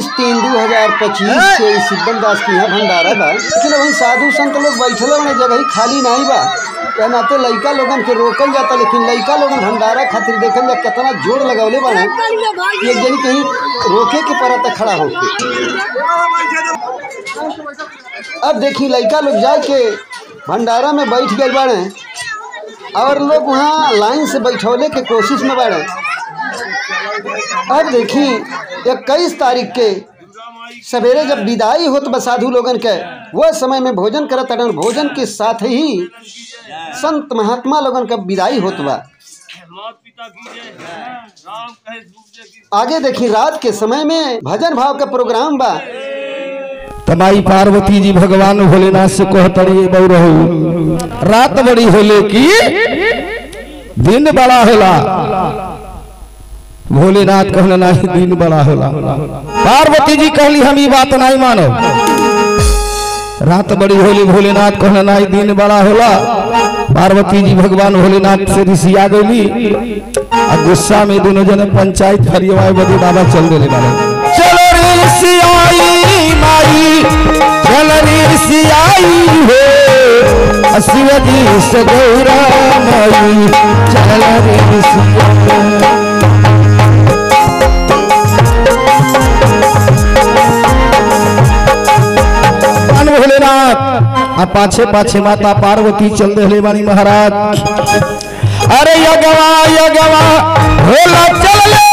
30/3/2025 के सिब्बन दास की यहाँ भंडारा बा। लेकिन वही साधु संत लोग बैठल होने जगह ही खाली नहीं बा। क्या नाते लइका लोगन के रोकल जाता, लेकिन लइका लोगन भंडारा खातिर देखल जा कितना जोर लगौले बने। एक जनी कहीं रोके के पड़ता खड़ा होके। अब देखी लइका लोग जाके भंडारा में बैठ गए बाड़े और लोग वहाँ लाइन से बैठौले के कोशिश में बाड़े। अब देखी 21 तारीख के सवेरे जब विदाई होत बा साधु लोगन के, वह समय में भोजन करत अड़न। भोजन के साथ ही संत महात्मा लोगन का विदाई होत बा। आगे देखी रात के समय में भजन भाव का प्रोग्राम बा। तमाई पार्वती जी भगवान भोलेनाथ से कहतरी बहुरहू रात बड़ी होले की दिन बड़ा होला। भोलेनाथ कहना नहीं दिन बड़ा होला। पार्वती जी कहली हम ये बात नहीं मानो। रात बड़ी होली भोलेनाथ कहना नहीं दिन बड़ा होला। पार्वती जी भगवान भोलेनाथ से ऋषिया गई और गुस्सा में दोनों जने पंचायत फरियावाए बदी बाबा चल देले बारे। चलो ऋषियाई माई चल ऋषियाई हो शिवजी से गौरा माई चल ऋषियाई। भोलेनाथ पाछे पाछे माता पार्वती चल रहे बानी महाराज। अरे यगवा भोला चल ले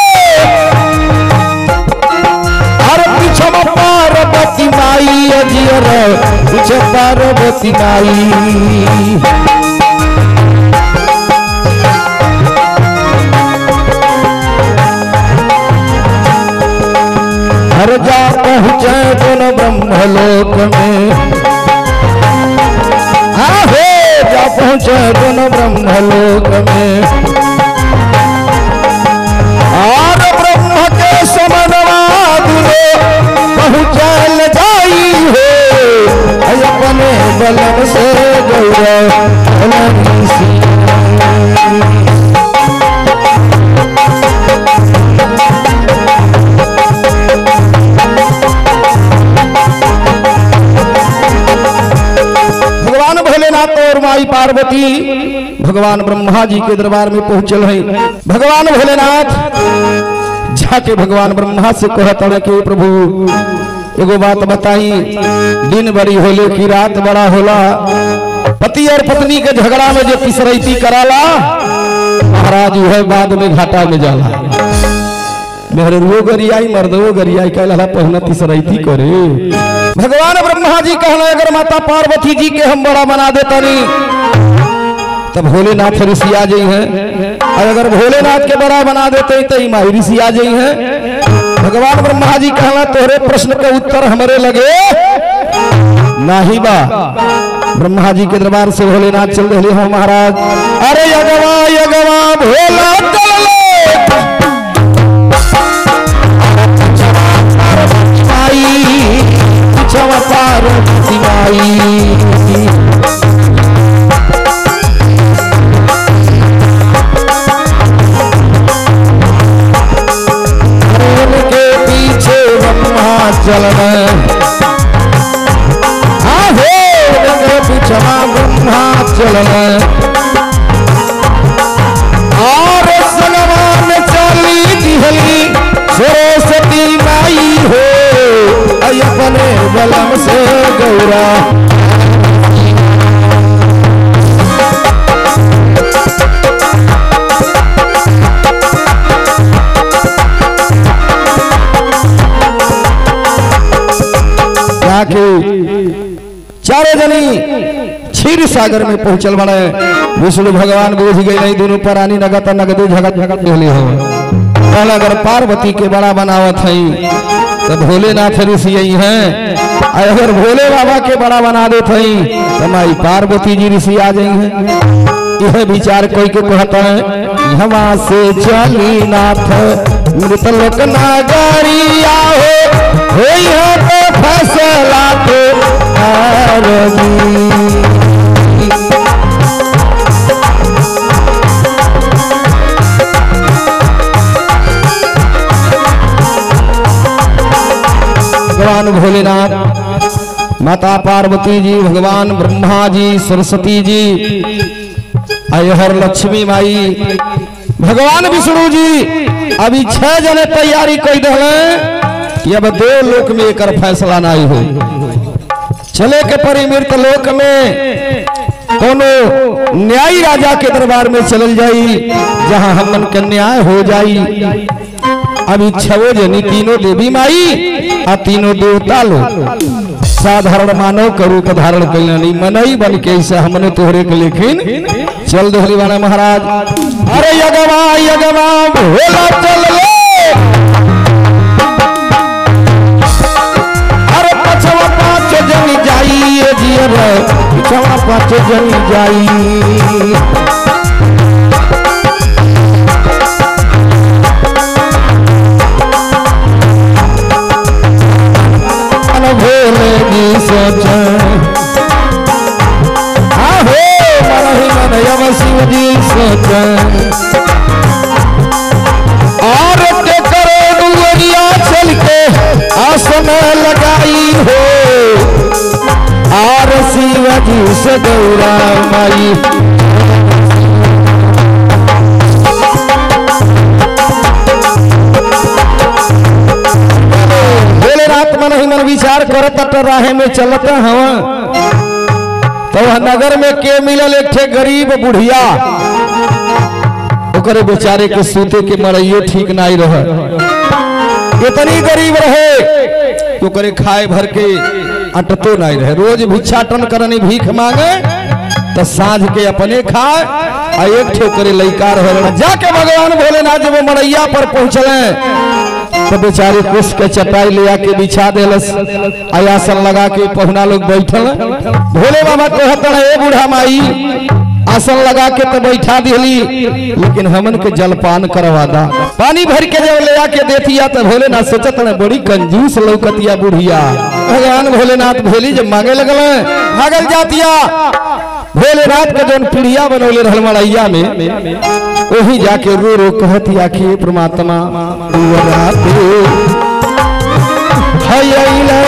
अरे पीछे में पार्वती माई अजियर पीछे पार्वती माई। हर जा पहुँचे दोनों ब्रह्मलोक में। हो जा पहुँचे दोनों ब्रह्मलोक में और ब्रह्म के समनवा दुलो पहुँचल जाई हो अपने बलम से गौरव। और माई पार्वती भगवान ब्रह्मा जी के दरबार में पहुंचल है। भगवान भोलेनाथ जाके भगवान ब्रह्मा से कहता है कि प्रभु एगो बात बताई, दिन बड़ी होले की रात बड़ा होला। पति और पत्नी के झगड़ा में जो तिसरैती कराला महाराज है बाद में घाटा में जाला। मेहरुओ गरियाई मर्दो गरियाई कहला पहना तिसरैती करे। भगवान ब्रह्मा जी कहना अगर माता पार्वती जी के हम बड़ा बना देता नहीं तब भोलेनाथ ऋषि आ जाई हैं, और अगर भोलेनाथ के बड़ा बना देते तो माई ऋषि आ जाई हैं। भगवान ब्रह्मा जी कहना तोहरे प्रश्न का उत्तर हमारे लगे नहीं बा। ब्रह्मा जी के दरबार से भोलेनाथ चल रहे हो महाराज। अरे यगवा भोला चल ले पार्वती माई। के पीछे ब्रह्मा चलना पीछा ब्रह्मा चलना और सगवान चली दिहली सरस्वती माई हो अपने बलम से गौरा। चारों जनी क्षीर सागर में पहुंचल बने। विष्णु भगवान बोझ गई नहीं दोनों प्राणी नगत नगदे झगत ढोली हो। अगर पार्वती के बड़ा बनावत है तो भोलेनाथ ऋषि यही हैं, अगर भोले बाबा के बड़ा बना देते हैं तो हमारी पार्वती जी ऋषि आ जाई हैं। यह विचार कोई के कहता है हवा से चली नाथ मृत लोक नागरिया हो तो फैसला तो भगवान भोलेनाथ, माता पार्वती जी, भगवान ब्रह्मा जी, सरस्वती जी, अयहर लक्ष्मी माई, भगवान विष्णु जी अभी 6 जने तैयारी कर दे कि अब देवलोक में एक फैसला नहीं हो, चले के परिमृत लोक में कोनो न्यायी राजा के दरबार में चल जाई जहां हमन के न्याय हो जाई। अभी 6 जनी, तीनों देवी माई आ तीनों देवता लोग साधारण मानव का रूप धारण कल्याणी मनई बन के ऐसे हमने तोहरे के लेकिन चल दोहरी वाला महाराज। अरे यगवा यगवा भोला चल ले, अरे पछवा 5 जन जाई जियर, पछवा 5 जन जाई। भोले जी सोचे आहो मन ही मन यव शिव जी सोचे, और के करे डुअरिया चल के आसन लगाई हो, और शिव जी से गौरा माई। मन ही मन विचार करत राहे में चलत हवा, तो नगर में के मिलल एक ठे गरीब बुढ़िया, ओकरे बेचारे के सूते के मरइयो ठीक नहीं रहे, इतनी गरीब रहे ओकरे खाए भर के अटतो नहीं रहे, रोज भिक्षाटन करनी भीख मांगे तो सांझ के अपने खाए आ एक ठे करे लइका रहे। जाके भगवान भोलेनाथ जब मरैया पर पहुंचले तो बेचारे कुछ के चटाई ले आके बिछा देलस, आसन लगा के पहुना लोग बैठल। भोले बाबा कहते हैं ए बूढ़ा माई आसन लगा के तो बैठा दिली, लेकिन हमन के जलपान करवा दा। पानी भर के जब ले आके देतिया तो भोलेनाथ सोचत है बड़ी कंजूस लौकतिया बुढ़िया। भगवान भोलेनाथ भेली जब मांगे लगल भागल जातिया, भोलेनाथ के जौन पीढ़िया बनौले रहल मड़ैया में वही जाके रो रो कहती आखिर परमात्मा और दुआरा पे हयले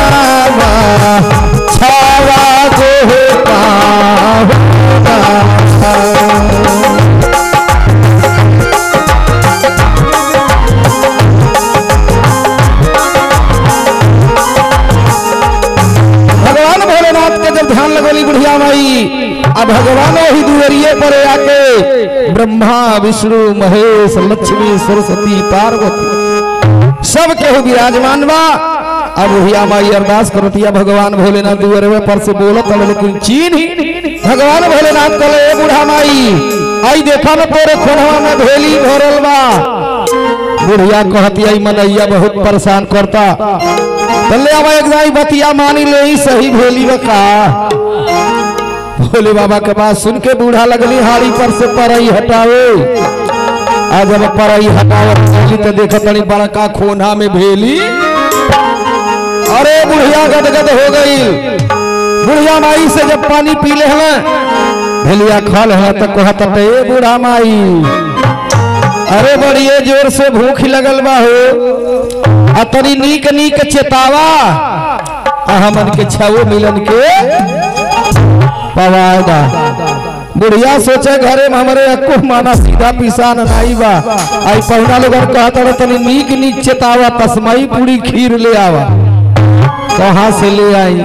रामा छावा जो होता ध्यान लगोली बुढ़िया माई। अब भगवान वही दुअरिए पर आके ब्रह्मा विष्णु महेश लक्ष्मी सरस्वती पार्वती सब केहू विराजमान बा। अब बुढ़िया माई अरदास करतिया भगवान भोलेनाथ दुअरे पर से बोलत लेकिन चीन ही भगवान भोलेनाथ कहले बूढ़ा माई आई देखा न तोरे खोनवा में भेली भरल बा। बुढ़िया कहतिया मनैया बहुत परेशान करता, चले अब एक जाई बतिया मानी ले ही सही भेली बका। भोले बाबा के बात सुन के बूढ़ा लगली हाड़ी पर से परई हटावे। आज जब परई हटावे तो देखो तनी बड़का खोना में भेली। अरे बुढ़िया गदगद हो गई। बुढ़िया माई से जब पानी पी ले भेलिया खल है तो कहता ए बूढ़ा माई अरे बड़िए जोर से भूख लगल बा हो, तरी नीक नीक चेतावा हमन के छवो मिलन के पवादा। बुढ़िया सोचे घरे में हमारे अक्को माना सीधा पिसान नहीं बा। आई पहुना लोग कहता तनी नीक नीक चेतावा तस्मई पूरी खीर ले आवा। कहाँ से ले आई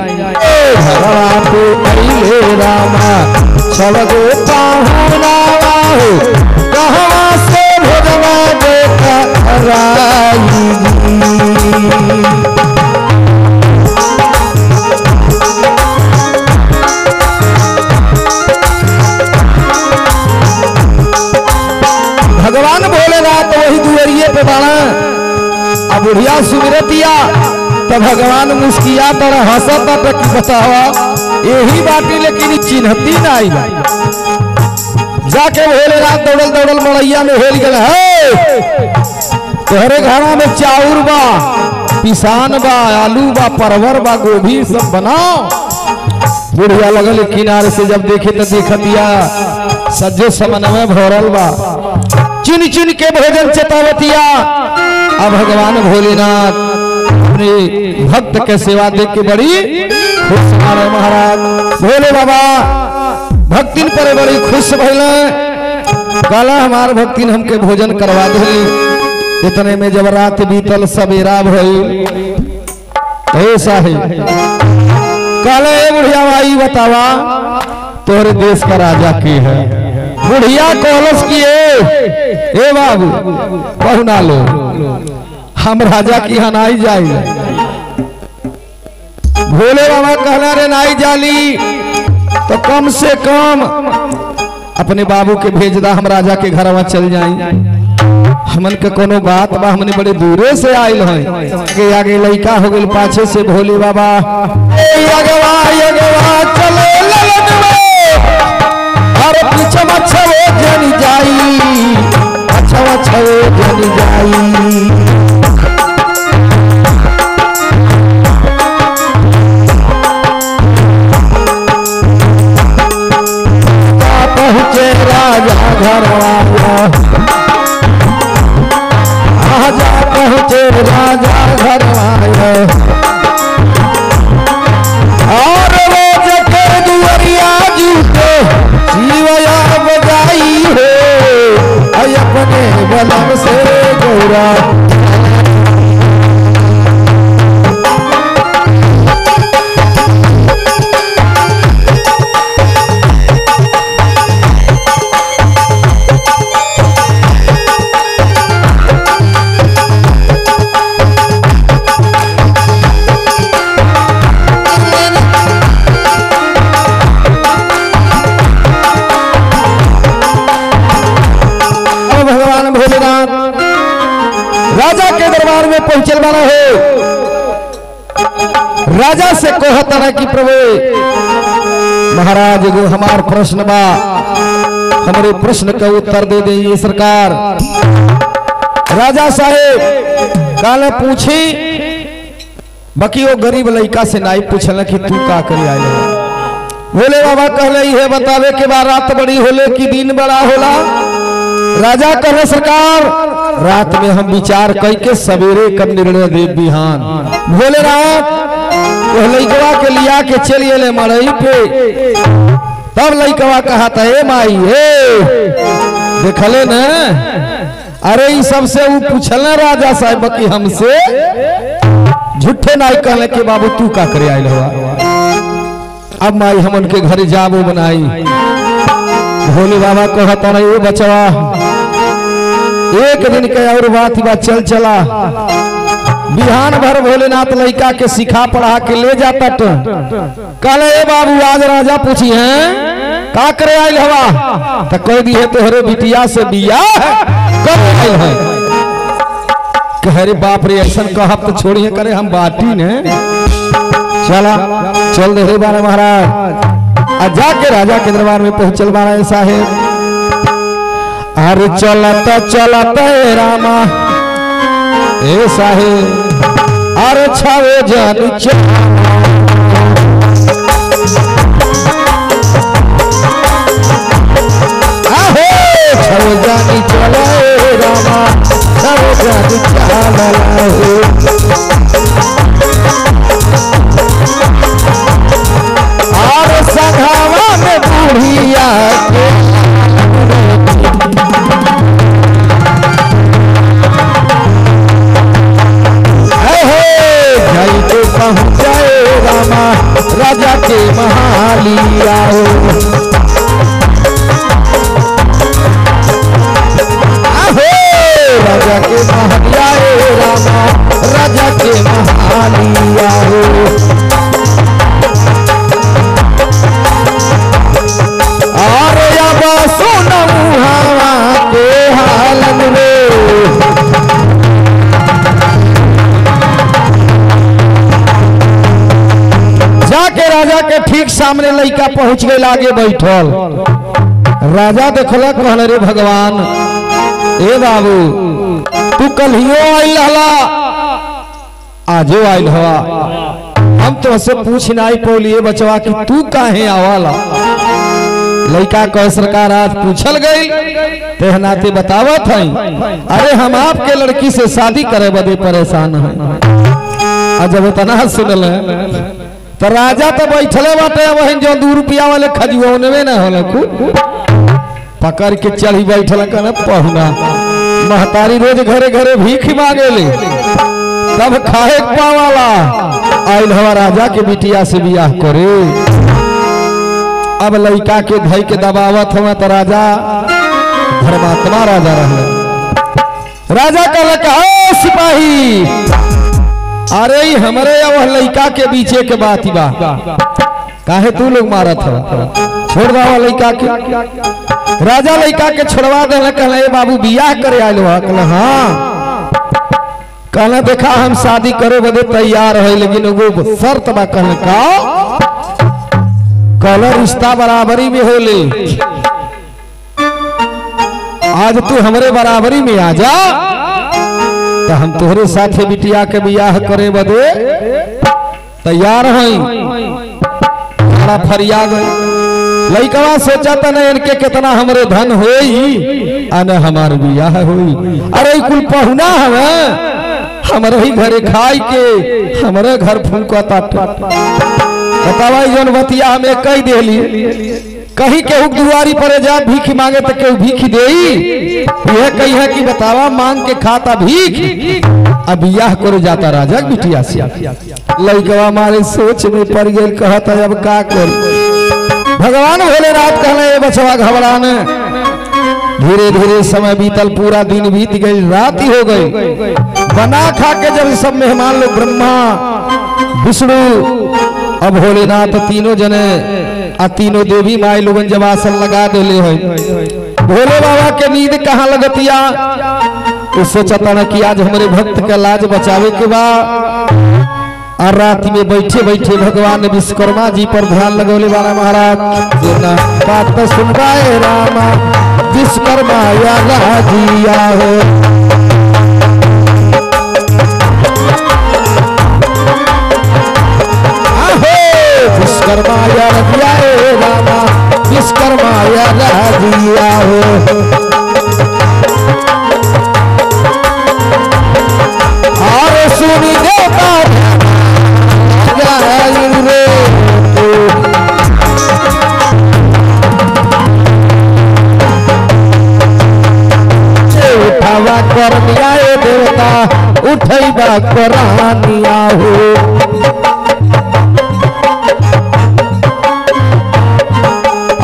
रामा चल गो पाहुनावा हो, कहाँ से भोजवा देखा भगवान भोलेनाथ वही दुअरिए पे बाड़ा। अब बुढ़िया सुमिरतिया तो भगवान मुस्किया तर हंसत तक बतावा यही बाटी लेकिन चिन्हती नहीं। जाके भोलेनाथ दौड़ल दौड़ल मड़ैया में हेल गए है तोहरे घरा में चाउर बा पिसान बा आलू बा परवर बा गोभी सब बनाओ। बुढ़िया लगल किनारे से जब देखे तो देख दिया सज्जो समन में भरल बा। चुन चुन के भोजन चेतावतिया। अब भगवान भोलेनाथ अपने भक्त के सेवा देख के बड़ी खुश हमारे महाराज भोले बाबा भक्तिन पर बड़ी खुश भइले। काला हमार भक्तिन हमके भोजन करवा दिली। इतने में जब रात बीतल सवेरा भइल ऐसा है काले बुढ़िया भाई बतावा तोहरे देश का राजा की है। बुढ़िया कोलस की ए बाबू पहुना लो हम राजा की यहाँ नहीं जाए। भोले बाबा कहना रे नहीं जाली तो कम से कम अपने बाबू के भेज दा हम राजा के घर में चल जाए। हमन के कोनो बात बा हमने बड़े दूरे से आयल हैं के आगे लड़का हो गइल पाछे से भोले बाबा अगवा अगवा चले लगन में और पीछे मछवे जन जाई अच्छा मछवे जन जाई। पहुंचे राजा घर आजा पहुंचे राजा घर और वो जके दुआरिया जूते जीवया बजाई हो अपने बलम से गौरा। राजा के दरबार में पहुंचल वाला हो। राजा से कहता है कि प्रभु महाराज जो हमार प्रश्न बा हमारे प्रश्न का उत्तर दे दे सरकार। राजा साहेब काले पूछी बाकी वो गरीब लड़का से नाई पूछल कि तू का करे आए। बोले बाबा कहले ये बतावे के बाद रात बड़ी होले कि दिन बड़ा होला। राजा कहले सरकार रात में हम विचार करके सवेरे कब निर्णय दे बिहान। भोले रात लड़कवा के लिया के चलिए ले मड़ई पे। तब लड़कवा कहा था ए माई देखले न अरे ई सबसे वो पूछल राजा साहब की हमसे झूठे नाई कहले के बाबू तू का करे आयल हुआ। अब माई हम उनके घर जाबो बनाई। भोले बाबा कहता नहीं बचवा एक दिन के और बात चल चला बिहान भर भोलेनाथ लड़का के सिखा पढ़ा के ले जाता। कल ए बाबू आज राजा पूछी हैं का करे आयल हवा तो कह दी है तोहरे बिटिया से बिया कब आयल है। कह रे बाप रे ऐसा कहब तो छोड़िए करे हम बाटी ने चला चल दे बारा महाराज। जाके राजा के दरबार में पहुंचल बारा साहेब। अरे चलता चलता रामा ए साहेब अरे छावे जानी छावे जानी चला रामा छावे जानी चला और सघावा में बुढ़िया पहुंचाए रामा राजा के महालिया राजा के महालिया रामा राजा के महालिया और अब सुनऊ हवा के हालन में जाके राजा के ठीक सामने लड़का पहुंच गए आगे बैठल। राजा देखलक कहले रे भगवान ए बाबू तू कल आइल हला आजो आइल हवा हम तो से पूछ नहीं पौलिए बचवा कि तू काहे आवाला। लड़का कह सरकार आज पूछल गई ते नाते बतावत है, अरे हम आपके लड़की से शादी करे बदे परेशान है। जब इतना सुनल तो राजा तो बैठले बाटे वही जो 2 रुपया वाले खजुआने में ना होले पकड़ के चढ़ी बैठल कहना पहुना महतारी रोज घरे घरे भीख मांगे ले तब खाए पावाला आइल हवा राजा के बिटिया से बियाह करे। अब लड़का के धई के दबावत हुआ तो राजा धर्मात्मा राजा रहे। राजा कहला सिपाही अरे हमारे वह लड़का के बीचे के बात ही बा काहे तू लोग मारत हो छोड़ दो लड़का के। राजा लड़का के छोड़वा दे कहला बाबू बियाह करे आइल कहला हाँ कहला देखा हम शादी करे बदे तैयार है लेकिन वो शर्त बा कहला का कहला रिश्ता बराबरी में होले आज तू हमरे बराबरी में आ जा तो हम तोहरे साथे बिटिया के बियाह करे बदे तैयार हैं। बड़ा फरिया गई लइकवा सोचा था न इनके कितना हमरे धन होई आने हमारे बियाह होई। अरे कुल पहुना हमें हमारे ही घरे खाई के हमारे घर फूका बतावा जौन बतिया हमें कही देली कहीं केहू दुआरी पर जा भीख मांगे तो केहू भीख देई यह कही है कि बतावा मांग के खाता भीख अब बियाह करे जाता राजा बिटिया से। लइकवा मारे सोच में पड़ गई कहता अब का करी। भगवान भोलेनाथ कहले बचवा घबराने धीरे धीरे समय बीतल पूरा दिन बीत गई रात ही हो गई। बना खा के जब सब मेहमान लोग ब्रह्मा विष्णु अब भोलेनाथ तीनों जने आ तीनों देवी माई लोगन जब आसन लगा देले है। भोले बाबा के नींद कहाँ लगतिया तो सोचता न कि आज हमारे भक्त का लाज बचावे के बा। और रात में बैठे बैठे भगवान विश्वकर्मा जी पर ध्यान लगौले वाला महाराज देना बात तो सुनवाए रामा विश्वकर्मा या राजिया हो। विश्वकर्मा या राजिया रामा विश्वकर्मा या राजिया हो। और सुनी देवता उठावा करनिया देवता उठैबा करानिया हो।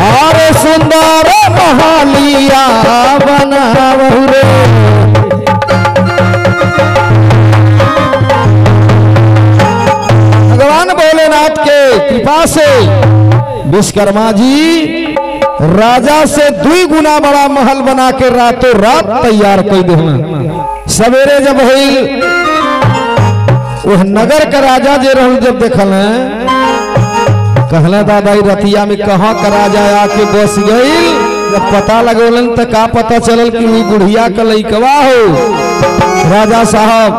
और सुंदर महालिया बनावहु रे भगवान भोलेनाथ के कृपा से विश्वकर्मा जी राजा से 2 गुना बड़ा महल बना के रातों रात तैयार कर दे। सवेरे जब होइल वह नगर का राजा जे रहल जब देखल कहला दादा रतिया में कहाँ का राजा आके बस गई। जब पता लगोलन तो का पता चलल कि बुढ़िया का लइकवा हो। राजा साहब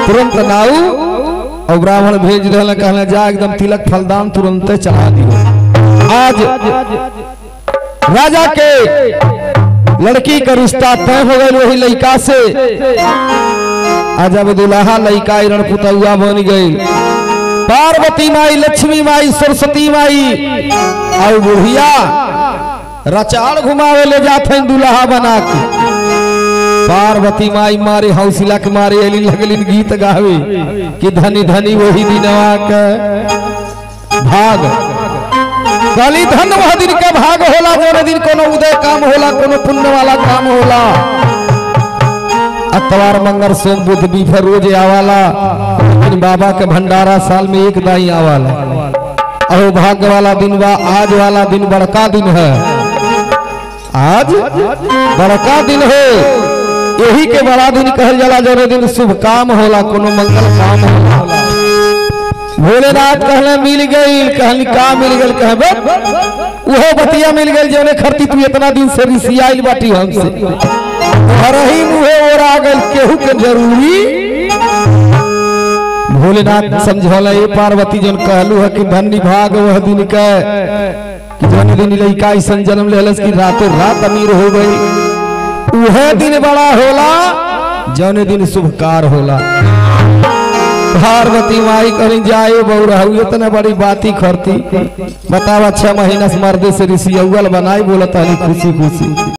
तुरंत नाऊ और ब्राह्मण भेज दिया कहला जा एकदम तिलक फलदान तुरंत चढ़ा दियो। आज राजा के लड़की का रिश्ता तय हो गई वही लड़का से। आज अब दुल्हा लड़का रणपुतुआ बन गई। पार्वती माई लक्ष्मी माई सरस्वती माई और बुढ़िया रचाड़ घुमावे ले जाते दुल्हा बना के। पार्वती माई मारे हौसला के मारे अली लगलिन गीत गावे कि धनी धनी वही दिनवा के भाग काली धन वह दिन के भाग होला जो दिन कोनो उदय काम होला कोनो पुण्य वाला काम होला। अतवार मंगर सोम बुध बीफर रोज आवाला लेकिन बाबा के भंडारा साल में एक दाई आवाला। अहो भाग्य वाला दिन बा आज वाला दिन बड़का दिन है। आज बड़का दिन है यही के बड़ा दिन कहल जाला जो दिन शुभ काम होला कोनो मंगल काम होला। भोलेनाथ कहले मिल गई कहली का मिल गई कहबे वो बतिया मिल गई जौने खरती तू इतना दिन से रिसियाइल बाटी हमसे हरही मुहे ओरा गल केहू के जरूरी। भोलेनाथ समझौला ये पार्वती जन कहलू है कि धन्य भाग वह दिन के कि जौन दिन लड़का ऐसा जन्म लेलस कि रातों रात अमीर हो गई। वह दिन बड़ा होला जौन दिन शुभकार होला। पार्वती माई कहीं जाए बहु इतना बड़ी बाती करती। बतावा 6 महीना से मर्दे से ऋषि अव्वल बनाई बोलता खुशी खुशी।